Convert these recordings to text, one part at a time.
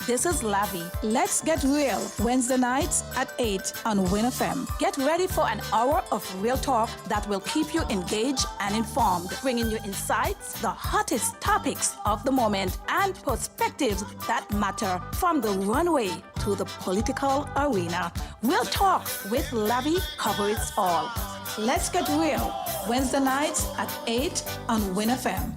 this is Lavi. Let's get real. Wednesday nights at 8 on winnfm. Get ready for an hour of real talk that will keep you engaged and informed, bringing you insights, the hottest topics of the moment, and perspectives that matter from the runway to the political arena. Real talk with Lavi covers all. Let's get real. Wednesday nights at 8 on winnfm.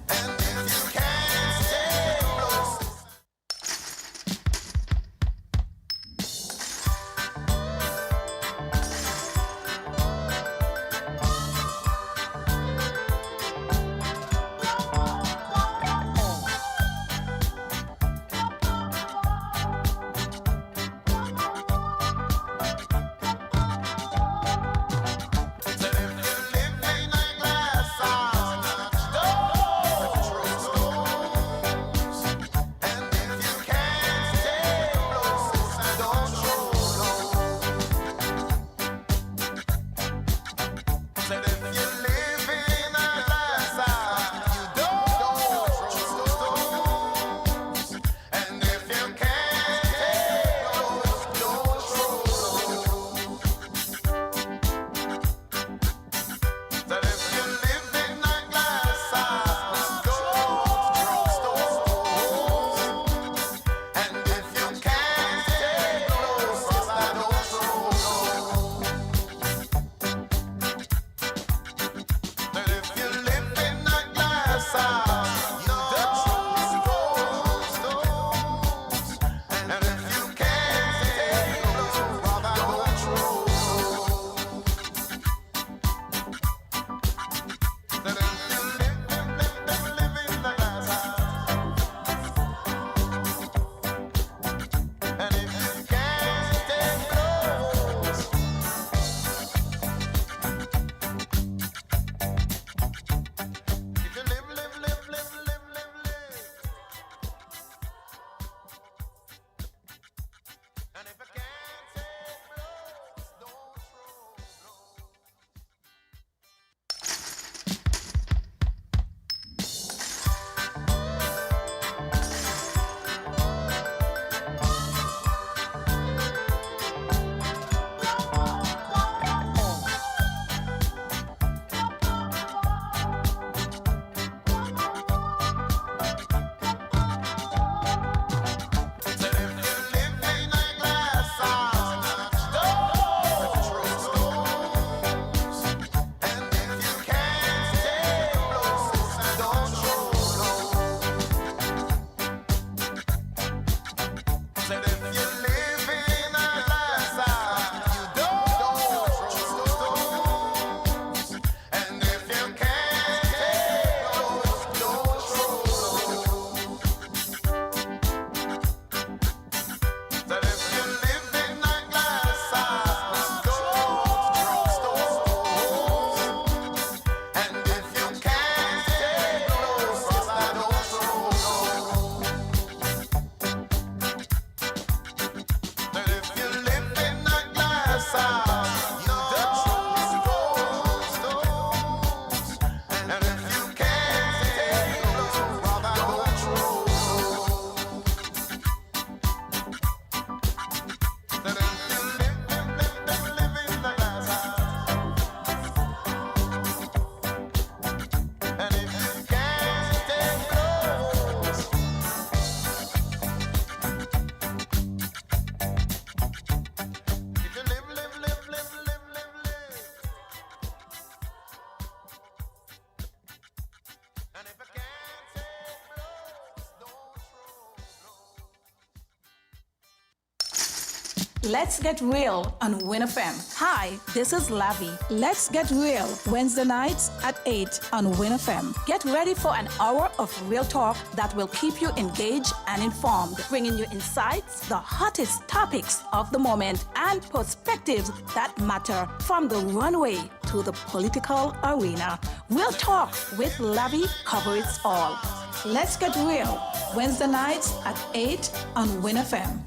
Let's get real on winnfm. Hi, this is Lavi. Let's get real. Wednesday nights at 8 on winnfm. Get ready for an hour of real talk that will keep you engaged and informed, bringing you insights, the hottest topics of the moment, and perspectives that matter from the runway to the political arena. Real talk with Lavi covers all. Let's get real. Wednesday nights at 8 on winnfm.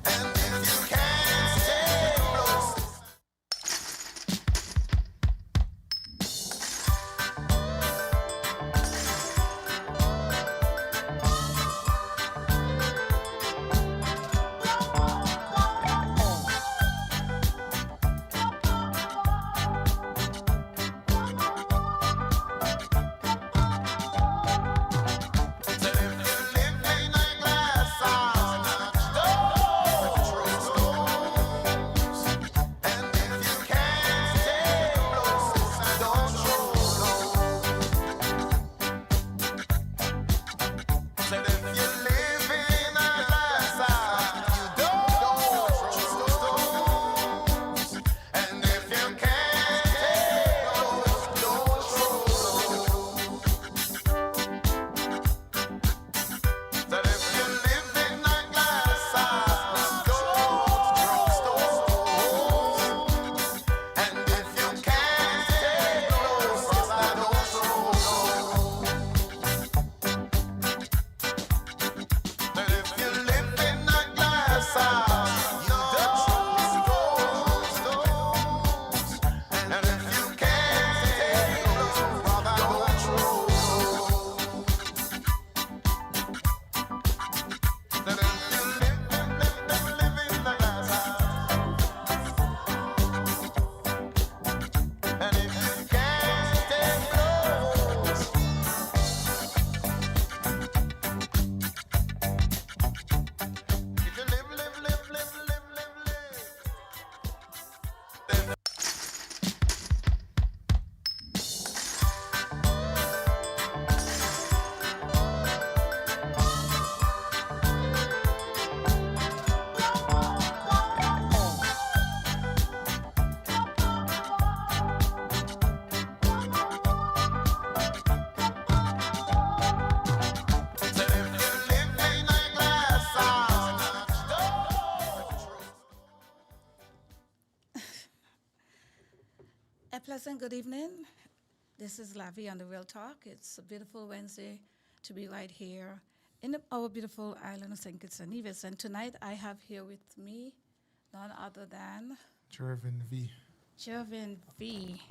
pleasant good evening. This is Lavi on the Real Talk. It's a beautiful Wednesday to be right here in our beautiful island of St. Kitts and Nevis. And tonight I have here with me none other than Jervin V. Jervin V.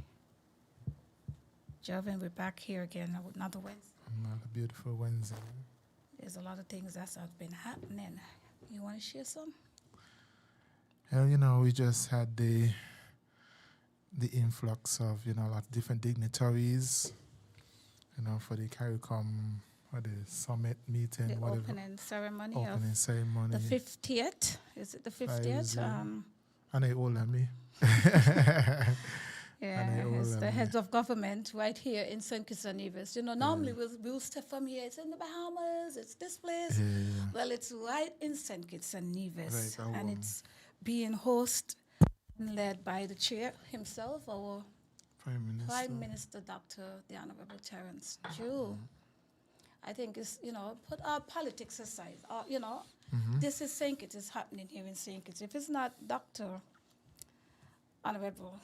Jervin, we're back here again another Wednesday. Another beautiful Wednesday. There's a lot of things that's been happening. You want to share some? Hell, we just had the influx of, a lot of different dignitaries, for the CARICOM, or the summit meeting, The whatever. opening ceremony Opening ceremony. the 50th. Is it the 50th? And they older me. Yeah, it's the heads of government right here in St. Kitts and Nevis. Normally we'll step from here. It's in the Bahamas. It's this place. Yeah. Well, it's right in St. Kitts and Nevis, Right, and it's being hosted and led by the chair himself, our Prime Minister, Dr. the Honorable Terence Jew. I think it's, put our politics aside. This is St. Kitts. It's happening here in St. Kitts. If it's not Dr. Honorable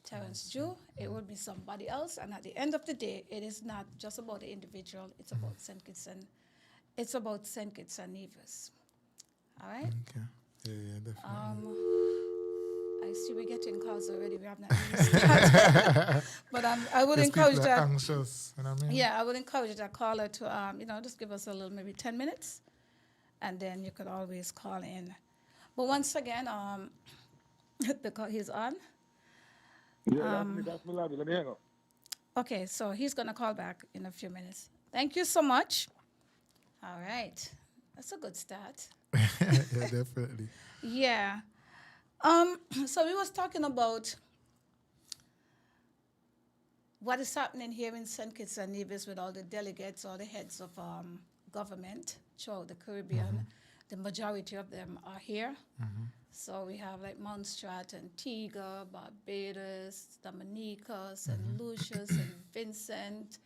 Terence Jew, it will be somebody else. And at the end of the day, it is not just about the individual. It's about St. Kitts and Nevis. All right. Okay. Yeah, definitely. I see we're getting calls already. We have not really started. But I would encourage people are that. anxious, you know what I mean? Yeah, I would encourage that caller to, just give us a little, maybe 10 minutes, and then you could always call in. But once again, because he's on. Yeah, that's me, Lavi. Let me hang up. Okay, so he's going to call back in a few minutes. Thank you so much. All right. That's a good start. Yeah, definitely. Yeah. So we was talking about what is happening here in St. Kitts and Nevis with all the delegates, all the heads of government throughout the Caribbean. The majority of them are here. So we have like Montserrat, Antigua, Barbados, Dominica, St. Lucia, St. Vincent,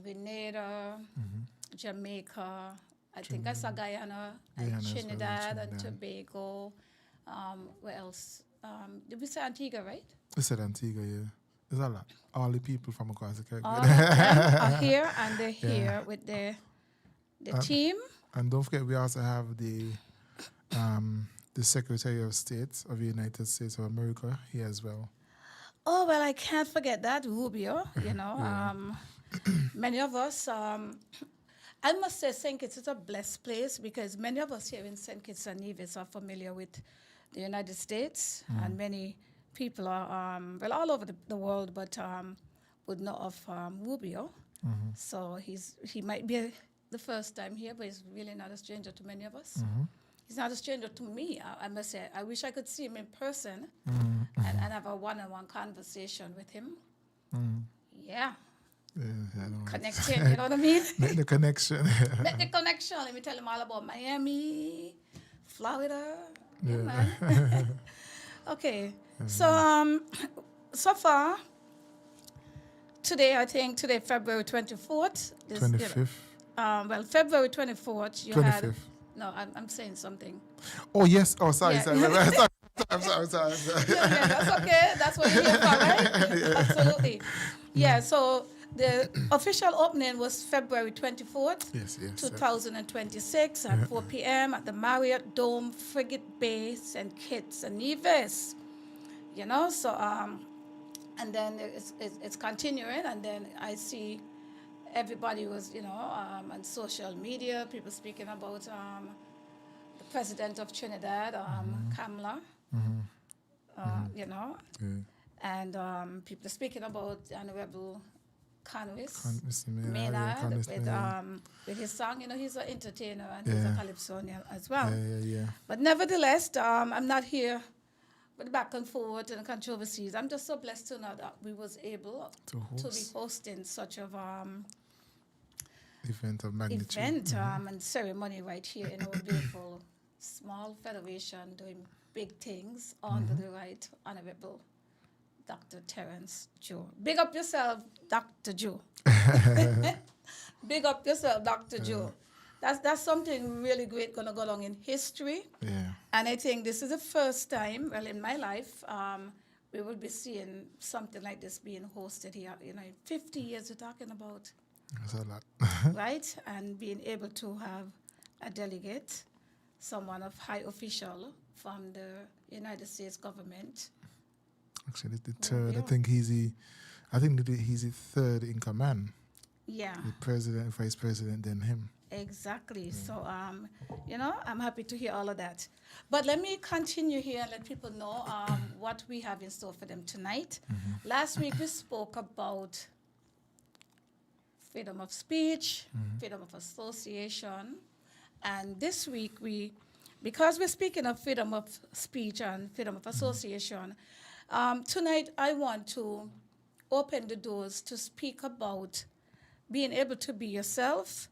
Grenada, Jamaica. I think I saw Guyana and Guyana as well, Trinidad and Trinidad. Tobago. Where else? Did we say Antigua, right? I said Antigua, yeah. There's a lot. All the people from across the Caribbean. All of them are here, and they're here with the team. And don't forget, we also have the Secretary of State of the United States of America here as well. Oh, well, I can't forget that, Rubio, Many of us, I must say St. Kitts is a blessed place because many of us here in St. Kitts and Nevis are familiar with the United States, and many people are, all over the world, but would know of Rubio. So he might be the first time here, but he's really not a stranger to many of us. He's not a stranger to me, I must say. I wish I could see him in person and have a one-on-one conversation with him. Yeah. Yeah, I know. Connecting, you know what I mean? Make the connection. Make the connection. Let me tell him all about Miami, Florida. Yeah, Yeah. man. Okay. So so far, today, February 24th. 25th. February 24th, you 25th. had... No, I'm saying something. Oh, yes. Oh, sorry. Yeah. Sorry. I'm sorry. Yeah, that's okay. That's what you're here for, right? Absolutely. Yeah, so the official opening was February 24th, Yes. 2026 at 4 p.m. at the Marriott Dome, Frigate Bay, St. Kitts and Nevis. So, and then it's continuing, and then I see everybody was, on social media, people speaking about the president of Trinidad, Kamala, and people speaking about the Honorable Conwis Maynard with his song. He's an entertainer and he's a calypsonian as well. Yeah. But nevertheless, I'm not here with the back and forth and the controversies. I'm just so blessed to know that we was able to be hosting such a event of magnitude. And ceremony right here in our beautiful small federation doing big things under the right honorable Dr. Terence Jew. Big up yourself, Dr. Jew. Big up yourself, Dr. Jew. That's something really great going to go along in history. Yeah. And I think this is the first time, in my life, we will be seeing something like this being hosted here. You know, in 50 years, we're talking about, That's a lot. right? And being able to have a delegate, someone of high official from the United States government. Actually, the Oh, third. yeah. I think he's the third in command. Yeah, The president, vice president, then him. exactly. So, you know, I'm happy to hear all of that. But let me continue here and let people know what we have in store for them tonight. Last week we spoke about freedom of speech, freedom of association, and this week because we're speaking of freedom of speech and freedom of association, tonight I want to open the doors to speak about being able to be yourself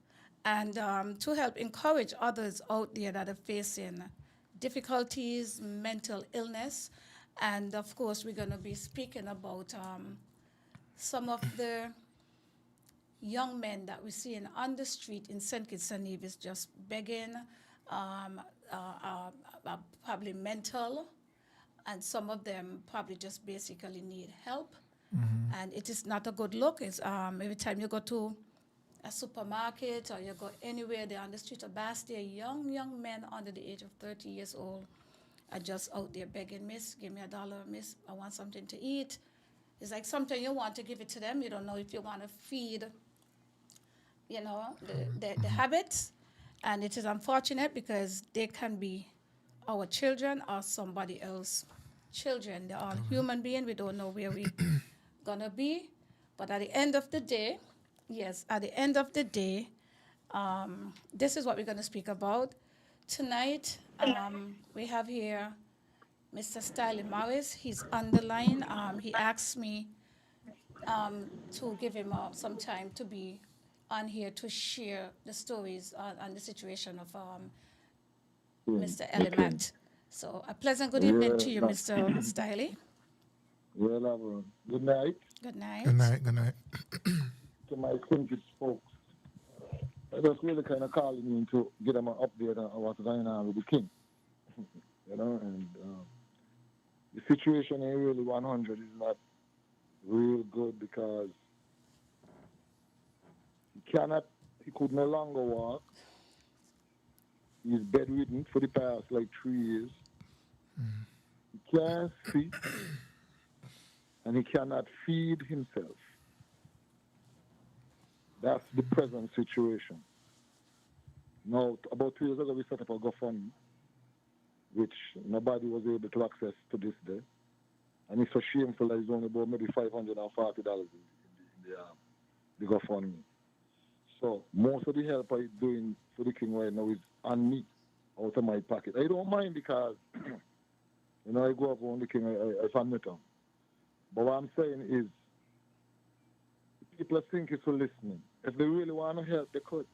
and to help encourage others out there that are facing difficulties, mental illness. And of course, we're going to be speaking about some of the young men that we're seeing on the street in St. Kitts and Nevis just begging, um, probably mental, and some of them probably just basically need help. And it is not a good look. It's every time you go to a supermarket or you go anywhere there on the street of Bass, there young men under the age of 30 years old are just out there begging, miss, give me $1, miss, I want something to eat. It's like something you want to give it to them. You don't know if you want to feed, you know, the habits. And it is unfortunate because they can be our children or somebody else's children. They're all human beings. We don't know where we gonna be. But at the end of the day, yes, at the end of the day, this is what we're gonna speak about. Tonight, we have here Mr. Stanley Morris. He's on the line. He asked me to give him some time to be on here to share the stories on the situation of Mr. Elimat. So a pleasant good evening to you, Mr. Stiley. Well, Lavern, good night Good night. Good night. Good night. to my country folks. I just really kind of calling in to get them an update on what's going on with the king. You know, and the situation in really 100 is not real good because he could no longer walk. He's bedridden for the past like 3 years. He can't see and he cannot feed himself. That's the present situation. Now, about 2 years ago, we set up a GoFundMe, which nobody was able to access to this day. And it's so shameful that it's only about maybe $540 in the GoFundMe. So most of the help I'm doing for the king right now is on me, out of my pocket. I don't mind because, you know, I go up on the king, I submit him. But what I'm saying is, people think it's for listening. If they really want to help, they could.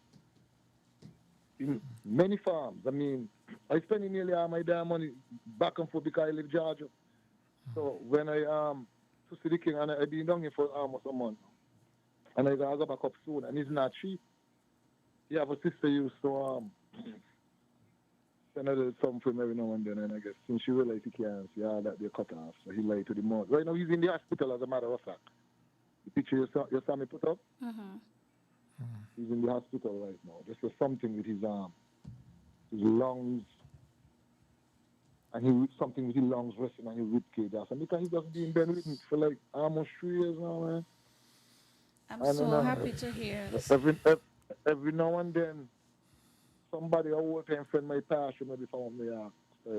In many farms, I mean, I spend nearly all my damn money back and forth because I live Georgia. So when I to see the king, and I've been down here for almost a month, and I gotta go back up soon, and it's not cheap. You have a sister used to send her something for him every now and then, and I guess since she realized he can't see all that they cut off, so he lied to the mother. Right now he's in the hospital, as a matter of fact. The picture you saw me put up? He's in the hospital right now. This was something with his lungs, and something with his lungs resting on his rib cage. And because he doesn't been bedridden for like almost 3 years now, man. I'm so happy to hear. Every now and then, somebody, a old time friend, my pastor, maybe found me out. I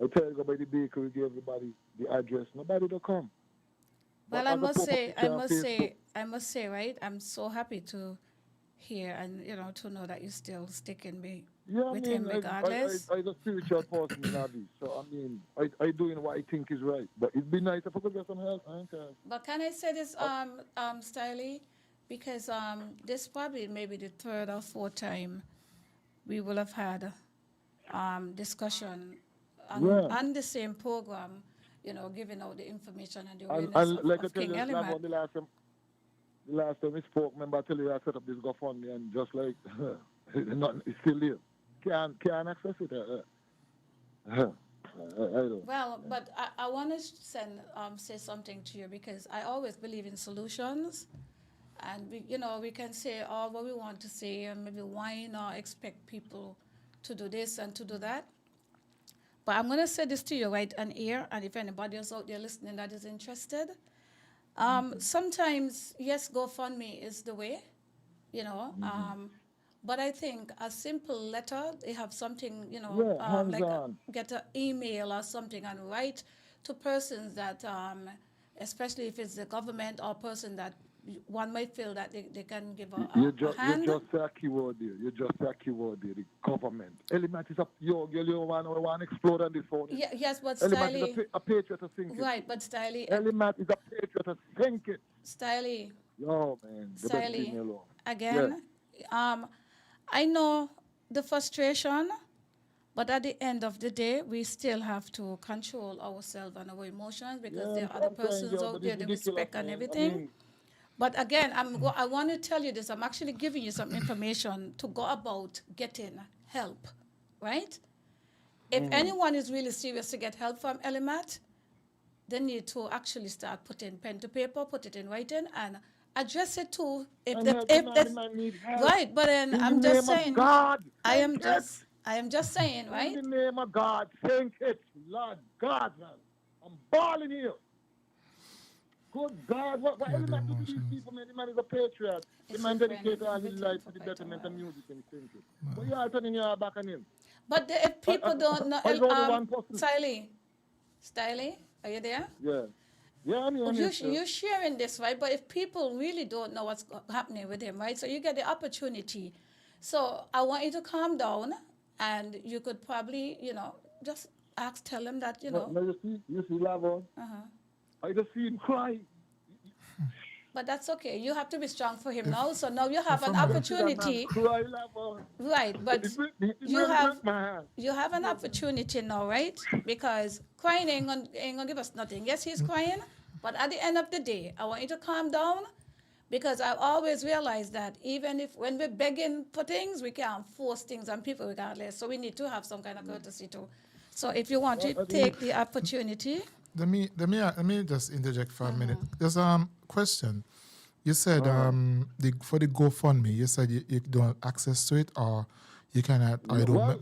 tell you, go by the bakery, give everybody the address. Nobody will come. Well, I must say, right? I'm so happy to hear and to know that you're still sticking with him regardless. I'm a spiritual person in this, so I mean, I doing what I think is right. But it'd be nice if I could get some help. But can I say this, Stiley? Because this probably maybe the third or fourth time we will have had discussion on the same program, giving out the information and the awareness of King Elimat. The last time we spoke, remember I tell you I set up this GoFundMe and just like it's still there. Can't access it. I don't. Well, but I want to say something to you because I always believe in solutions. And, we can say all what we want to say and maybe whine or expect people to do this and to do that. But I'm going to say this to you right on air, and if anybody else out there listening that is interested, sometimes, yes, GoFundMe is the way, but I think a simple letter, they have something, Yeah, hands like on. get an email or something and write to persons that, especially if it's the government or person that one might feel that they can give You hand. just say a keyword there. You just say a keyword there. The government. Element is a you want to explode on this phone. Yeah, yes, but Element is Styly, a patriot to think it. right, but Styly, Element is a patriot to think it. Styly, Yo, man, the best leave me Styly, alone. Yeah. again, I know the frustration, but at the end of the day, we still have to control ourselves and our emotions because Yeah, there are other I'm trying, persons Joe, out but there it's that ridiculous, respect and man. I everything. mean, But again, I want to tell you this. I'm actually giving you some information to go about getting help, right? If anyone is really serious to get help from Elimat, they need to actually start putting pen to paper, put it in writing, and address it to if I'm that helping, if man. The that's man need help. right. But then In the I'm just name of saying, God, I think am it. just saying, In right? the name of God, think it. Lord God, man. I'm balling here. Good God, what Yeah, the Element do to these emotions. people, man? The man is a patriot. The It's man been friend dedicated all his with him life for to the quite a betterment of while. music and think it. But you are turning your back on him. But if people don't know, He's only one person. Styly, are you there? Yeah. Yeah, I'm Oh, here still. you're sharing this, right? But if people really don't know what's happening with him, right? So you get the opportunity. So I want you to calm down, and you could probably, just tell him that, No, you see, Lavern. I just see him cry. But that's okay. You have to be strong for him If, now. So now you have if an I I may, just see that man opportunity, cry, Lavern. right? It But you really have breaks my heart. you have an opportunity now, right? Because crying ain't gonna give us nothing. Yes, he's crying, but at the end of the day, I want you to calm down because I always realize that even if when we're begging for things, we can't force things on people regardless. So we need to have some kind of courtesy too. So if you want to I mean, take the opportunity, let me just interject for a minute. There's question. You said for the GoFundMe, you said you don't have access to it, or you cannot, or you don't. well,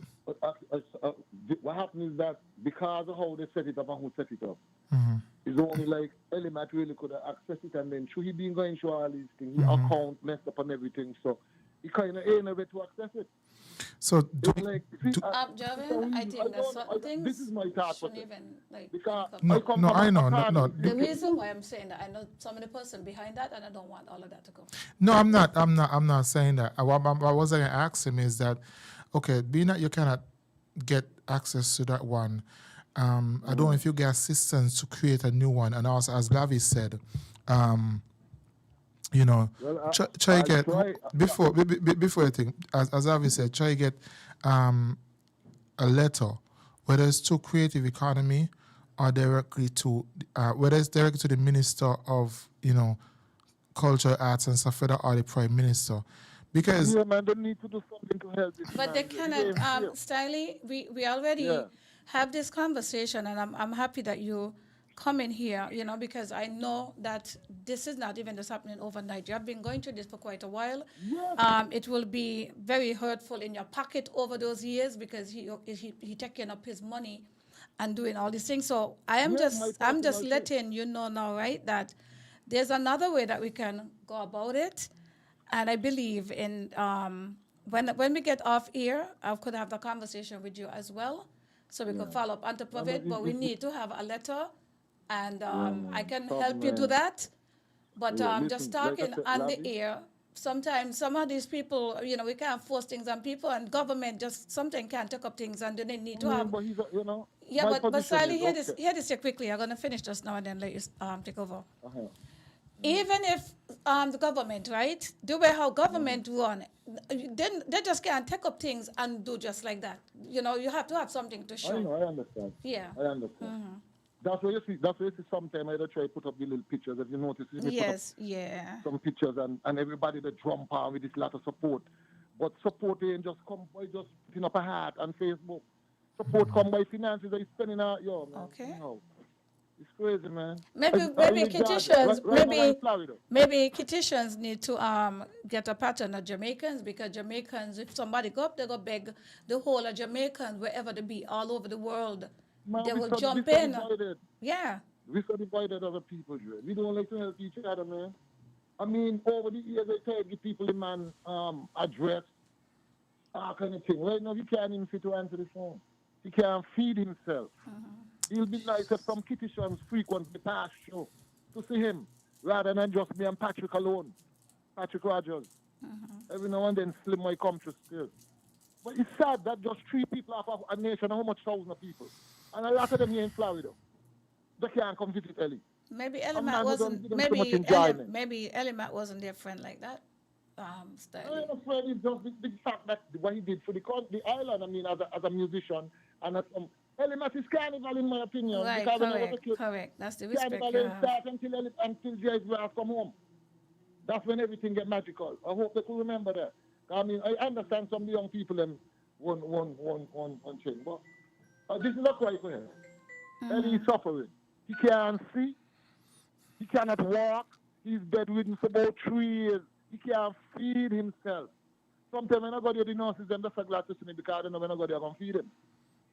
what happened is that because of how they set it up and who set it up, it's only like Element really could have accessed it, and then through he been going through all these things, his account messed up and everything, so he kind of ain't able to access it. So It's like, see, Javin, I think there's certain things this is my thought shouldn't process. even Because come no, up. come no, from I a know, family. The reason why I'm saying that, I know some of the person behind that, and I don't want all of that to go. no, I'm not saying that. What I was going to ask him is that, okay, being that you cannot get access to that one, I don't know if you get assistance to create a new one, and also as Lavi said, Well, try I get try. before you think, as Lavi said, try get a letter, whether it's to Creative Economy or directly to whether it's directly to the Minister of Culture, Arts and stuff, or the Prime Minister, because Yeah, man, they need to do something to help this But man. they He cannot, ain't here. Styly, we already Yeah. have this conversation, and I'm happy that you come in here, because I know that this is not even just happening overnight. You have been going through this for quite a while. Yeah. It will be very hurtful in your pocket over those years because he taking up his money and doing all these things. So Yeah, I'm my just personal letting you know now, right, that there's another way that we can go about it. And I believe in when we get off air, I could have the conversation with you as well, so we could follow up on top of it. But we need to have a letter, and I can help you do that. But Yeah, just listen, like I talking said, on the Lavi, air, sometimes some of these people, we can't force things on people, and government just sometimes can't take up things, and then they need to have. but he's, Yeah, my but position Sally, is okay. hear this here quickly. I'm gonna finish just now and then let you take over. Uh-huh. Even if the government, right, the way how government run, then they just can't take up things and do just like that. You have to have something to I show. know, I understand. Yeah. I understand. That's why you see. Sometimes I don't try to put up the little pictures. If you notice, me put up Yes. Yeah. some pictures and everybody that jump on with this lot of support. But support ain't just come by just putting up a hat on Facebook. Support come by finances that he's spending out, yo, man. Okay. No. It's crazy, man. I Maybe live Georgia. Kittians, Right now I'm in Florida. maybe Kittitians need to get a pattern of Jamaicans, because Jamaicans, if somebody go up, they go beg the whole of Jamaicans wherever they be, all over the world, Man, they will we jump so in. divided. Yeah. We so divided other people, Dre. We don't like to help each other, man. I mean, over the years, they try to give people the man address, all kind of thing. Right now, he can't even fit to answer the phone. He can't feed himself. It'll be nice if some Kittitians frequent the past show to see him, rather than just me and Patrick alone, Patrick Rogers. Every now and then, Slim might come to still. But it's sad that just 3 people out of a nation, how much thousands of people. And a lot of them here in Florida, they can't come visit Ellie. Maybe A Elimat man who don't wasn't. give them so much enjoyment. Maybe Elimat wasn't their friend like that. I Styling. am afraid it's just the fact that what he did for the island, I mean, as a musician, and as Elimat is carnival, in my opinion. Right. Because when I was a kid, Correct. That's the respect carnival you didn't have. start until Jay's Grass come home. That's when everything get magical. I hope they could remember that. I mean, I understand some young people them one thing, but this is not quite for him. Eddie is suffering. He can't see. He cannot walk. He's bedridden for about 3 years. He can't feed himself. Sometimes when I go to the nurses, them just glad to see me because I don't know when I go there, I'm going to feed him.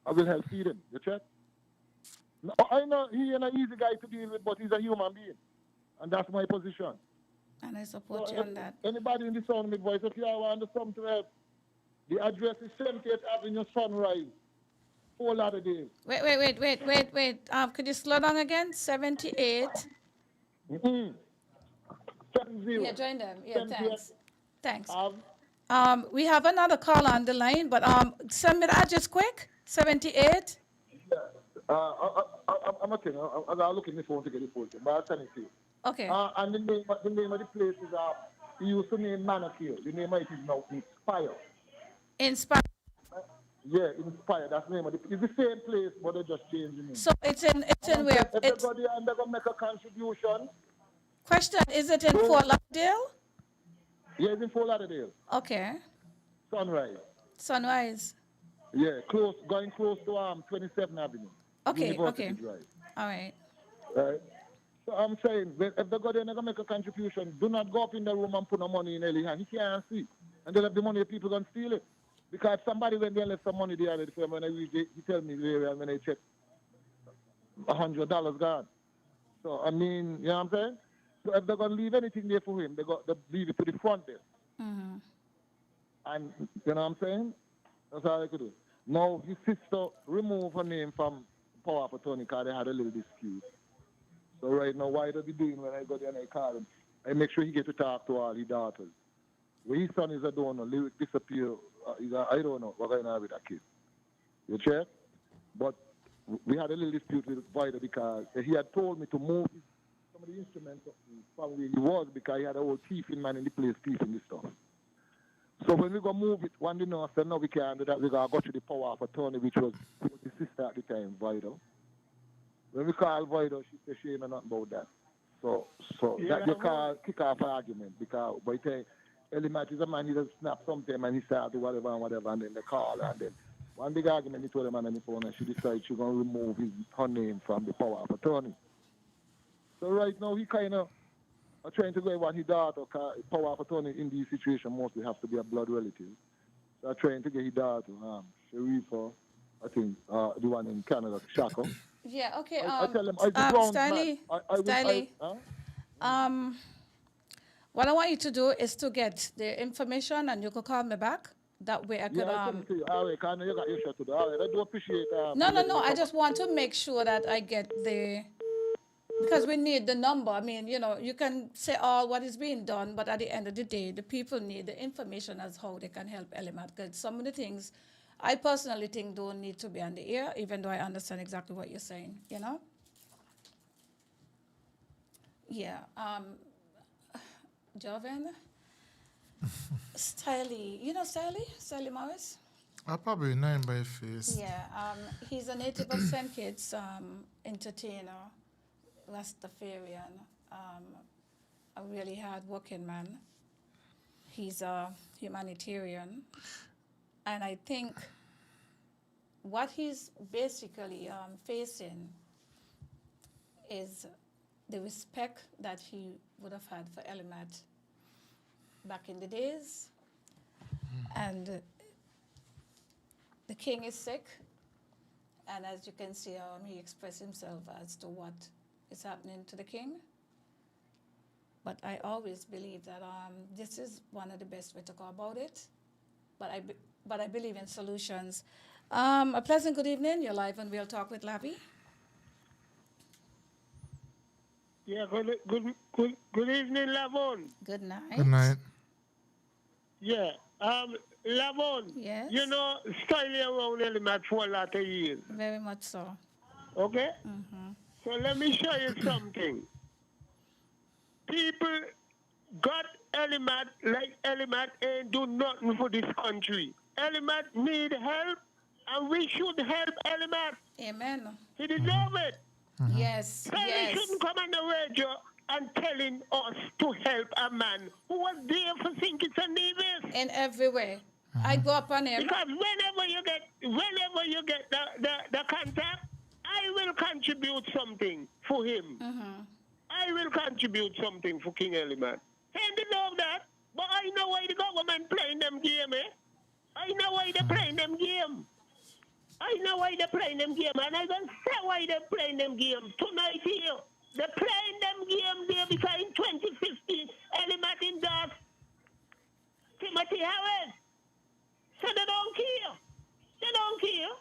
I will help feed him. You check? No, I know he ain't an easy guy to deal with, but he's a human being. And that's my position. And I support So you on that. anybody in the sound of my voice, if you want to come to help, the address is 78th Avenue Sunrise, Fort Lauderdale. Wait. Could you slow down again? 78. 70. Yeah, join them. Yeah, 78th thanks. Ave. We have another call on the line, but send me the address quick. 78. I'm okay. I'm going to look in the phone to get the phone, but I'll send it to you. Okay. And the name of the place is, he used to name Manakil. The name of it is now Inspire. Inspire. Yeah, Inspire. That's the name of it's the same place, but they just changed the name. So it's in where? If they go there and they're going to make a contribution. Question, is it in Fort Lauderdale? Yeah, it's in Fort Lauderdale. Okay. Sunrise. Yeah, going close to 27th Avenue. Okay. University Drive. All right. Right. So I'm saying, if they go there and they're going to make a contribution, do not go up in the room and put no money in Ellie hand. He can't see. And they'll have the money, people going to steal it. Because somebody when they left some money there, when I read it, he tell me the area when I check, $100 gone. So, I mean, you know what I'm saying? So if they're going to leave anything there for him, they leave it to the front there. Mm-hmm. And, you know what I'm saying? That's all I could do. Now, his sister removed her name from power of attorney because they had a little dispute. So right now, what does he doing when I go there and I call him? I make sure he get to talk to all his daughters. When his son is a donor, lyric disappear. I don't know what's going on with that kid. You check? But we had a little dispute with Vida because he had told me to move some of the instruments from where he was because he had a whole thieving man in the place thieving this stuff. So when we go move it, one day I said, no, we can't do that. We got to go to the power of attorney, which was the sister at the time, Vida. When we call Vida, she said she ain't know nothing about that. So yeah, that you can't kick off an argument because by the time Elimat is a man, he just snap sometime and he start to whatever, and then they call her, and then one big argument he told the man on the phone and she decided she's going to remove her name from the power of attorney. So right now he kind of trying to go with his daughter because power of attorney in these situations mostly have to be a blood relative. So I'm trying to get his daughter, Sharifa, I think, the one in Canada, Shako. Yeah, okay. I tell him, Stanley, what I want you to do is to get the information and you can call me back. That way I could... Yeah, I'll to you. All right, I know you got your shot to do. All right, I do appreciate No. I just want to make sure that I get the... Because we need the number. I mean, you can say all what is being done, but at the end of the day, the people need the information as how they can help Elimat. Because some of the things I personally think don't need to be on the air, even though I understand exactly what you're saying, Yeah. Joven? Stiley. You know Stiley? Stiley Morris? I probably know him by face. Yeah. He's a native of St. Kitts, entertainer, Rastafarian, a really hard-working man. He's a humanitarian. And I think what he's basically facing is the respect that he would have had for Elimat back in the days. And the king is sick. And as you can see, he expressed himself as to what is happening to the king. But I always believe that this is one of the best way to go about it. But I believe in solutions. A pleasant good evening. You're live on Real Talk with Lavi. Yeah, good evening, Lavern. Good night. Good night. Yeah, Lavern. Yes. You know, styling around Elimat for a lot of years. Very much so. Okay? So let me show you something. People got Elimat like Elimat ain't do nothing for this country. Elimat need help, and we should help Elimat. Amen. He deserves it. Yes, So yes. he shouldn't come on the radio and telling us to help a man who was there for St. Kitts and Nevis. In every way. I go up on him. Because whenever you get the contact, I will contribute something for him. I will contribute something for King Elimat. He deserve that, but I know why the government playing them game, eh? I know why they playing them game. I know why they're playing them game, and I don't say why they're playing them game tonight here. They're playing them game there because in 2015, Elimat endorsed Timothy Harris. So they don't care. They don't care.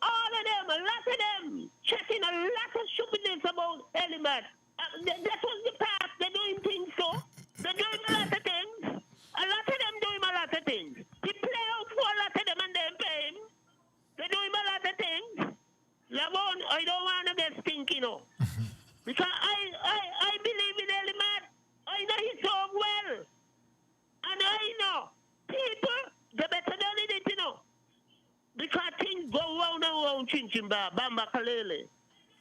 All of them, a lot of them, checking a lot of stupidness about Elimat. That was the past. They're doing things so. They're doing a lot of things. A lot of them doing a lot of things. He play out for a lot of them and they pay him. They're doing a lot of things. Lavon, I don't want to get stinky, no. Because I believe in Elimat. I know he's so well. And I know people, they better done it, you know. Because things go round and round, Chinchimba, Bamba Kalele.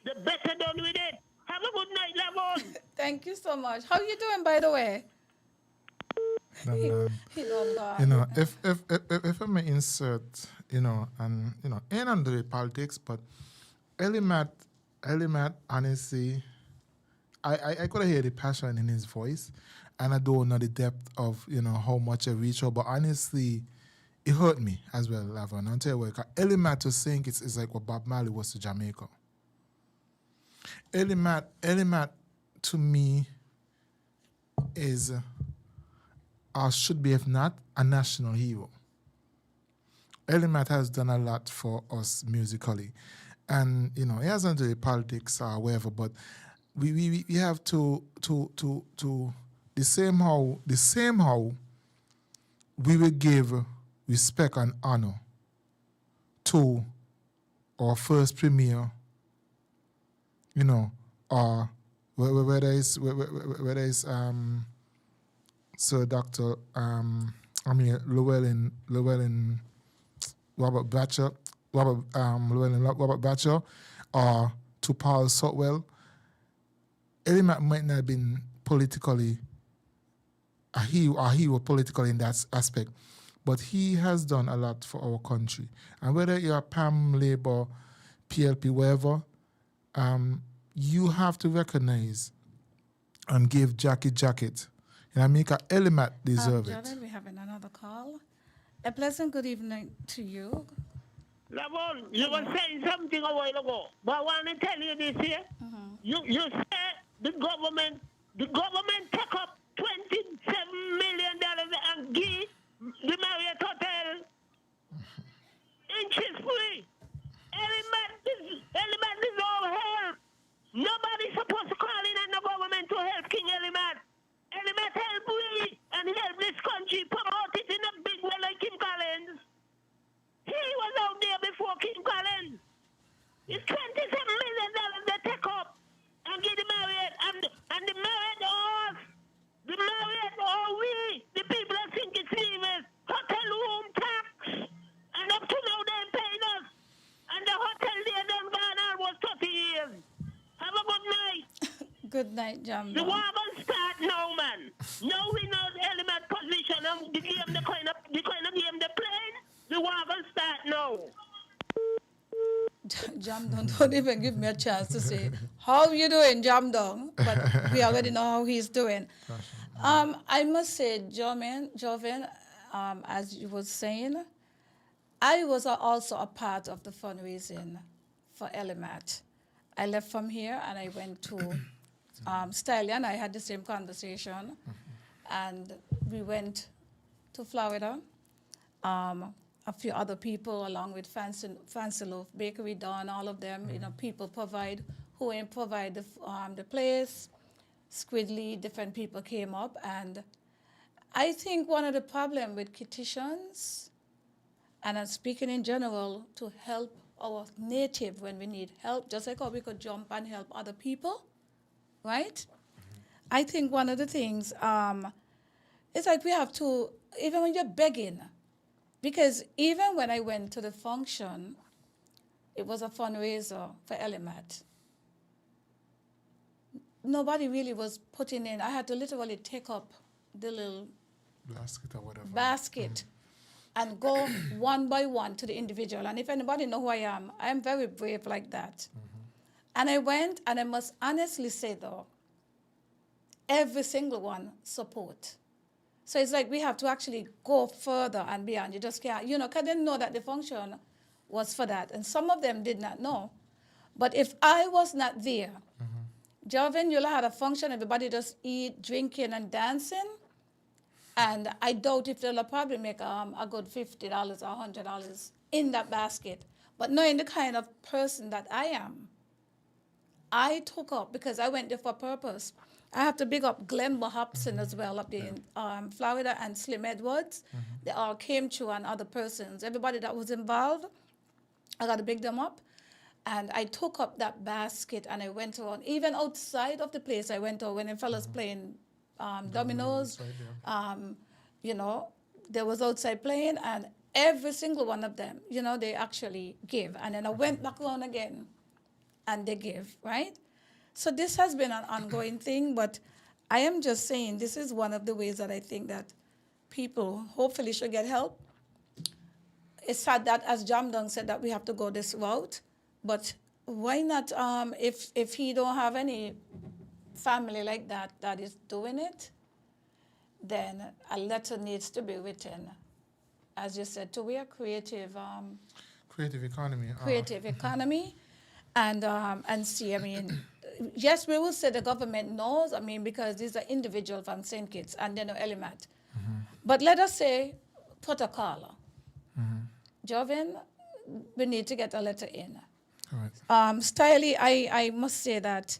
They better done with it. Have a good night, Lavon. Thank you so much. How you doing, by the way? He don't go. You know, if I may insert, you know, and you know, ain't under the politics, but Elimat, honestly, I could hear the passion in his voice, and I don't know the depth of, you know, how much I reach out, but honestly, it hurt me as well, Lavern. I'll tell you what, Elimat to sing it's like what Bob Marley was to Jamaica. Elimat to me is, or should be, if not, a national hero. Elimat has done a lot for us musically. And, you know, he hasn't done the politics or whatever, but we have to the same how we will give respect and honor to our first premier, you know, or whether it's Sir Dr. Llewellyn Robert Batcher, Robert Batcher, or to Paul Sotwell. Elimat might not have been politically a hero politically in that aspect, but he has done a lot for our country. And whether you're PAM, Labour, PLP, wherever, you have to recognize and give jacket. And make a Elimat deserve it. Jordan, we're having another call. A pleasant good evening to you. Lavon, you were saying something a while ago, but I want to tell you this here. You said the government take up $27 million and give the Marriott Hotel interest free. Elimat is all help. Nobody's supposed to call in on the government to help King Elimat. Elimat help we and help this country promote it in a big way like Kim Collins. He was out there before Kim Collins. It's $27 million they take up and give the Marriott and the Marriott us. The Marriott or we, the people that think it's Nevis, hotel room tax. And up to now they ain't paying us. And the hotel there done gone almost 30 years. Have a good night. Good night, Jambo. The war gonna start now, man. Now we know the Elimat position and the game, the kind of game they're playing. The war gonna start now. Jamdong, don't even give me a chance to say, how you doing, Jamdong? But we already know how he's doing. I must say, Joven, as you were saying, I was also a part of the fundraising for Elimat. I left from here and I went to Stylia, and I had the same conversation. And we went to Florida. A few other people, along with Fancy Loaf Bakery, Dawn, all of them, people who provide the place. Squidly, different people came up. And I think one of the problems with petitions, and I'm speaking in general, to help our native when we need help, just like how we could jump and help other people, right? I think one of the things is like we have to, even when you're begging, because even when I went to the function, it was a fundraiser for Elimat. Nobody really was putting in. I had to literally take up the little basket and go one by one to the individual. And if anybody know who I am very brave like that. And I went, and I must honestly say, though, every single one support. So it's like we have to actually go further and beyond. You just can't, because they didn't know that the function was for that. And some of them did not know. But if I was not there, Joven, you'll have a function, everybody just eat, drinking, and dancing. And I doubt if they'll probably make a good $50 or $100 in that basket. But knowing the kind of person that I am, I took up, because I went there for a purpose. I have to big up Glenn Hobson as well up there in Florida, and Slim Edwards. They all came through, and other persons. Everybody that was involved, I got to big them up. And I took up that basket, and I went on. Even outside of the place, I went on when the fellas playing dominoes. There was outside playing, and every single one of them, they actually give. And then I went back on again, and they give, right? So this has been an ongoing thing, but I am just saying this is one of the ways that I think that people hopefully should get help. It's sad that, as Jamdong said, that we have to go this route, but why not, if he don't have any family like that is doing it, then a letter needs to be written, as you said, to we are creative economy. Creative economy, and see, yes, we will say the government knows, because these are individuals from St. Kitts and they know Elimat. But let us say protocol. Joven, we need to get a letter in. Right. Stiley, I must say that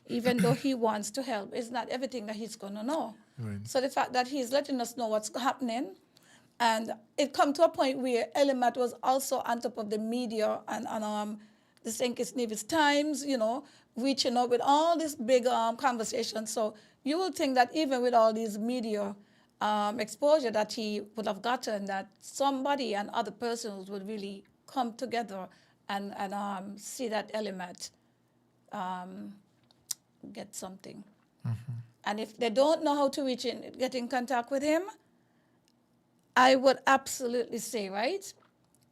even though he wants to help, it's not everything that he's going to know. Right. So the fact that he's letting us know what's happening, and it come to a point where Elimat was also on top of the media and the St. Kitts Nevis Times, reaching out with all this big conversation. So you will think that even with all these media exposure that he would have gotten, that somebody and other persons would really come together and see that Elimat get something. And if they don't know how to get in contact with him, I would absolutely say, right,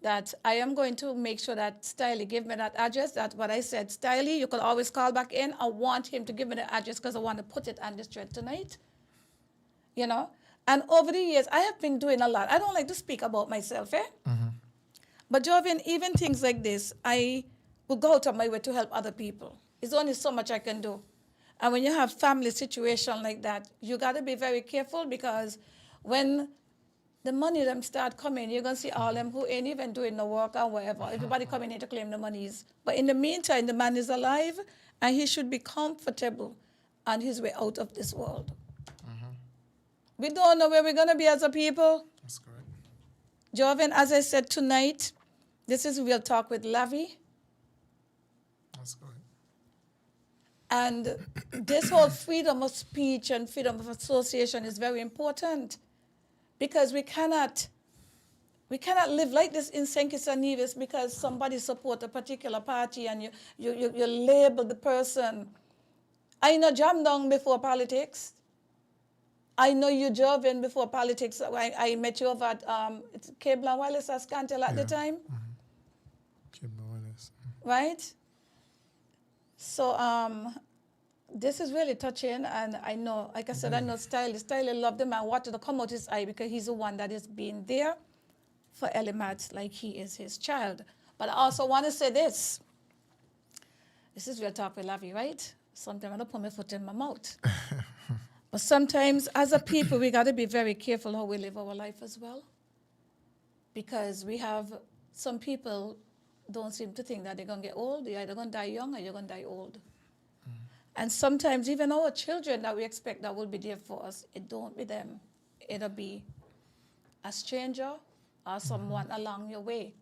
that I am going to make sure that Stiley give me that address. That's what I said. Stiley, you can always call back in. I want him to give me the address because I want to put it on the thread tonight. And over the years, I have been doing a lot. I don't like to speak about myself, But Joven, even things like this, I will go out of my way to help other people. It's only so much I can do. And when you have family situation like that, you got to be very careful, because when the money them start coming, you're going to see all them who ain't even doing the work or whatever. Everybody coming in to claim the monies. But in the meantime, the man is alive, and he should be comfortable on his way out of this world. We don't know where we're going to be as a people. That's correct. Joven, as I said tonight, this is Real Talk with Lavi. That's correct. And this whole freedom of speech and freedom of association is very important, because we cannot live like this in St. Kitts and Nevis because somebody support a particular party and you label the person. I know Jamdong before politics. I know you, Joven, before politics. I met you over at Cable and Wireless Ascantel at the time. Keep me honest. right? So this is really touching, and I know, like I said, I know Styler loved him and wanted to come out his eye because he's the one that is being there for Elimat like he is his child. But I also want to say this. This is real talk with Lavi, right? Sometimes I don't put my foot in my mouth. But sometimes as a people, we got to be very careful how we live our life as well. Because we have some people don't seem to think that they're going to get old. You're either going to die young or you're going to die old. And sometimes even our children that we expect that will be there for us, it don't be them. It'll be a stranger or someone along your way.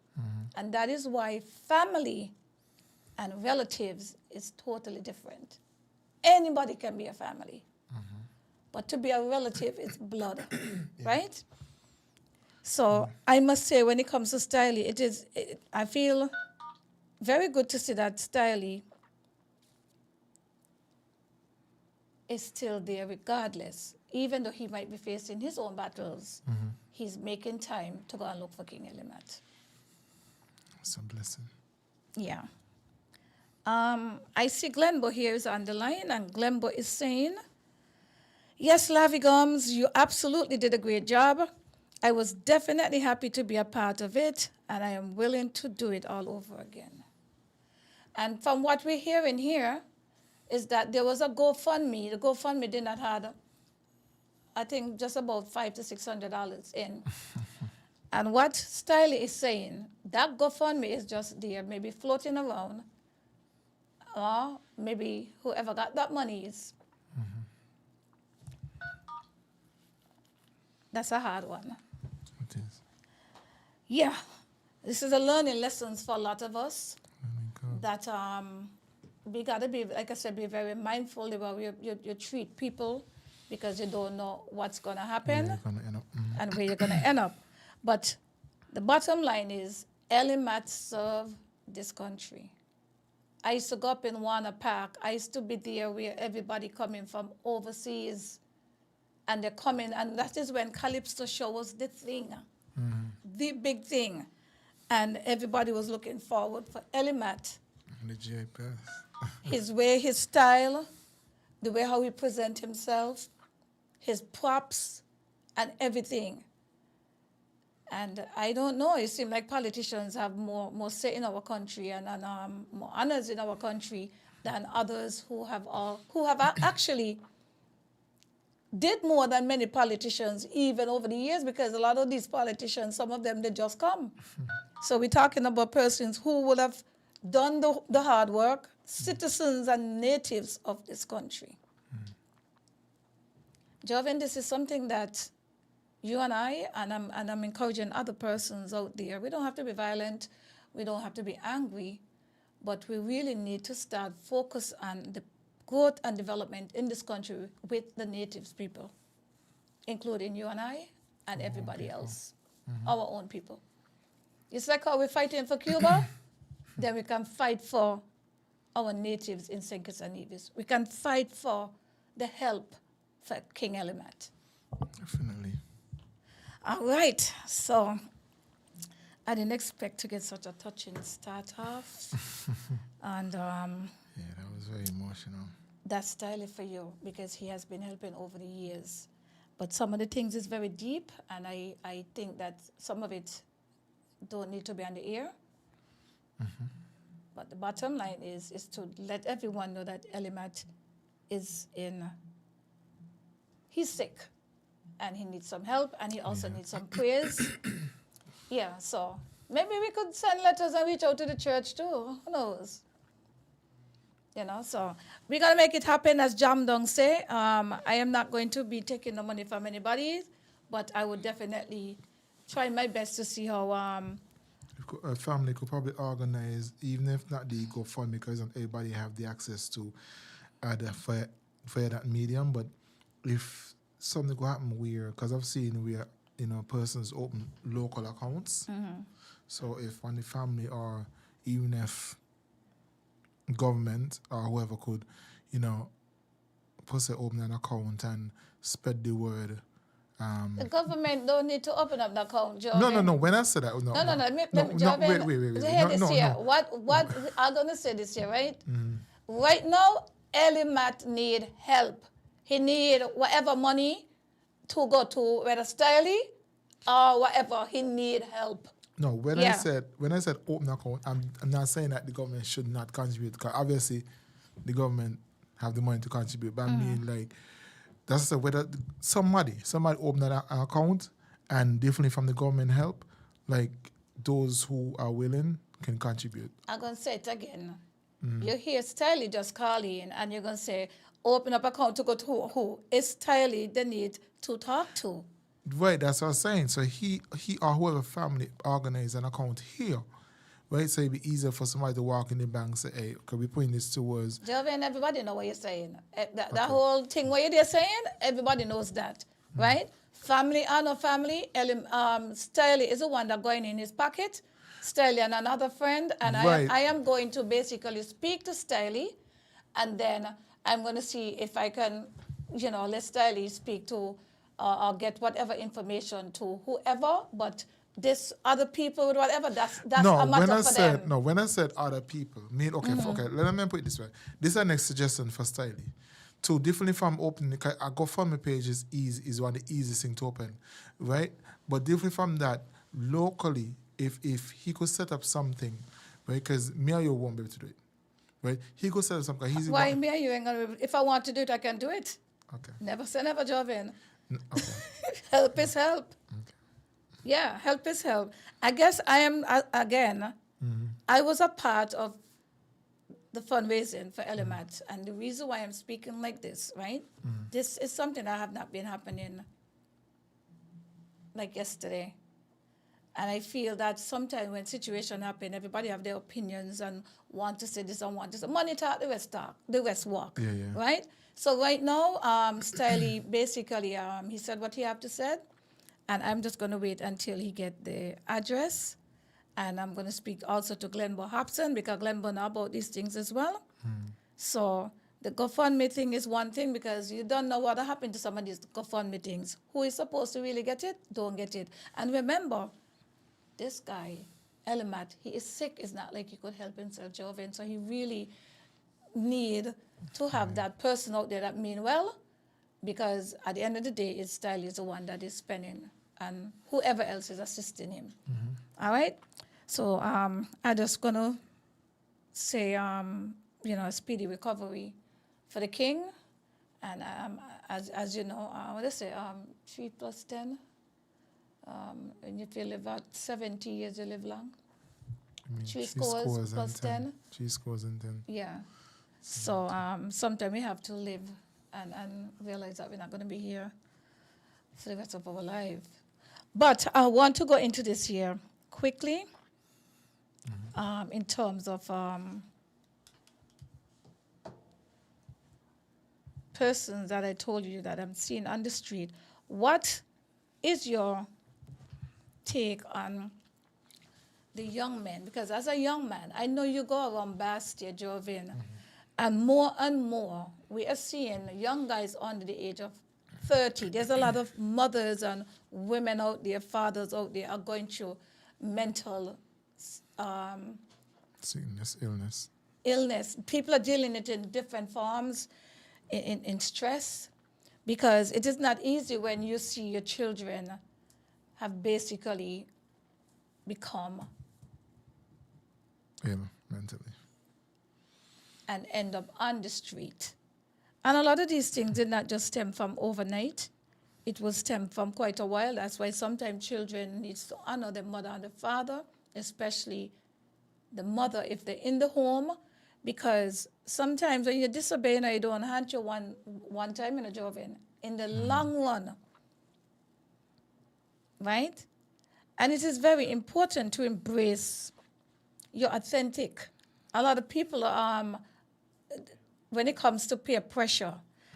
And that is why family and relatives is totally different. Anybody can be a family. But to be a relative, it's blood, right? So I must say, when it comes to Styley, I feel very good to see that Styley is still there regardless. Even though he might be facing his own battles, he's making time to go and look for King Elimat. It's a blessing. Yeah. I see Glenbo here is on the line, and Glenbo is saying, yes, Lavi Gumbs, you absolutely did a great job. I was definitely happy to be a part of it, and I am willing to do it all over again. And from what we're hearing here is that there was a GoFundMe. The GoFundMe did not have, I think, just about $500 to $600 in. And what Styley is saying, that GoFundMe is just there, maybe floating around, or maybe whoever got that money is. That's a hard one. It is. Yeah, this is a learning lessons for a lot of us. God. That we gotta be, like I said, be very mindful about you treat people, because you don't know what's gonna happen Where you're gonna end up. and where you're gonna end up. But the bottom line is, Elimat served this country. I used to go up in Warner Park. I used to be there where everybody coming from overseas, and they're coming, and that is when Calypso show was the thing, the big thing. And everybody was looking forward for Elimat. The GI Pass. His way, his style, the way how he present himself, his props, and everything. And I don't know, it seems like politicians have more say in our country and more honors in our country than others who have actually did more than many politicians even over the years, because a lot of these politicians, some of them, they just come. So we're talking about persons who would have done the hard work, citizens and natives of this country. Joven, this is something that you and I, and I'm encouraging other persons out there, we don't have to be violent, we don't have to be angry, but we really need to start focus on the growth and development in this country with the natives people, including you and I and everybody else, our own people. It's like how we're fighting for Cuba, then we can fight for our natives in St. Kitts and Nevis. We can fight for the help for King Elimat. Definitely. All right, so I didn't expect to get such a touching start off. And Yeah, that was very emotional. that's Styley for you, because he has been helping over the years. But some of the things is very deep, and I think that some of it don't need to be on the air. But the bottom line is to let everyone know that Elimat is he's sick, and he needs some help, and he also needs some prayers. Yeah, so maybe we could send letters and reach out to the church too. Who knows? You know, so we got to make it happen, as Jam Dong say. I am not going to be taking the money from anybody, but I would definitely try my best to see how... A family could probably organize, even if not the GoFundMe, because not everybody have the access to for that medium. But if something go happen where, because I've seen where persons open local accounts. So if one the family, or even if government or whoever could, per se open an account and spread the word The government don't need to open up the account, Joe. No. When I said that, no. Wait. Hear this here. No. What I'm gonna say this here, right? Right now, Elimat need help. He need whatever money to go to whether Stiley or whatever. He need help. No, when I said open account, I'm not saying that the government should not contribute, because obviously the government have the money to contribute. But I mean, like, that's whether somebody open an account, and definitely from the government help, like those who are willing can contribute. I'm gonna say it again. You hear Stiley just call in, and you're gonna say open up account to go to who? It's Stiley they need to talk to. Right, that's what I'm saying. So he or whoever family organize an account here, right? So it'd be easier for somebody to walk in the bank and say, hey, could we put this towards... Joven, everybody know what you're saying. That whole thing what you're saying, everybody knows that, right? Family or no family, Stiley is the one that going in his pocket, Stiley and another friend, and right. I am going to basically speak to Stiley, and then I'm going to see if I can, let Stiley speak to or get whatever information to whoever, but this other people with whatever, that's a matter for them. No, when I said other people, let me put it this way. This is our next suggestion for Stiley. So differently from opening, a GoFundMe page is one of the easiest thing to open, right? But differently from that, locally, if he could set up something, right? Because me or you won't be able to do it, right? He could set up something. Why me or you ain't gonna? If I want to do it, I can do it. Okay. Never say never, Joven. Okay. Help is help. Okay. Yeah, help is help. I guess I am, again, I was a part of the fundraising for Elimat, and the reason why I'm speaking like this, right? This is something that have not been happening like yesterday. And I feel that sometimes when situation happen, everybody have their opinions and want to say this and want to say, money talk, the West walk, right? So right now, Stiley basically, he said what he have to say, and I'm just going to wait until he get the address, and I'm going to speak also to Glenbo Hobson, because Glenbo know about these things as well. So the GoFundMe thing is one thing, because you don't know what happened to some of these GoFundMe things. Who is supposed to really get it, don't get it. And remember, this guy, Elimat, he is sick. It's not like he could help himself, Joven. So he really need to have that person out there that mean well, because at the end of the day, his style is the one that is spending, and whoever else is assisting him. All right? So I'm just going to say, a speedy recovery for the king. And as you know, what do I say, 3 plus 10? And if you live at 70 years, you live long. I mean, 3 scores plus 10. 3 scores and 10. Yeah. So sometimes we have to live and realize that we're not going to be here for the rest of our life. But I want to go into this here quickly in terms of persons that I told you that I'm seeing on the street. What is your take on the young men? Because as a young man, I know you go around Bastia, Joven, and more, we are seeing young guys under the age of 30. There's a lot of mothers and women out there, fathers out there are going through mental sickness, illness. People are dealing it in different forms, in stress, because it is not easy when you see your children have basically become ill mentally and end up on the street. And a lot of these things did not just stem from overnight. It was stemmed from quite a while. That's why sometimes children need to honor their mother and the father, especially the mother if they're in the home, because sometimes when you disobey and you don't hunt you one time in a Joven, in the long run, right? And it is very important to embrace your authentic. A lot of people, when it comes to peer pressure,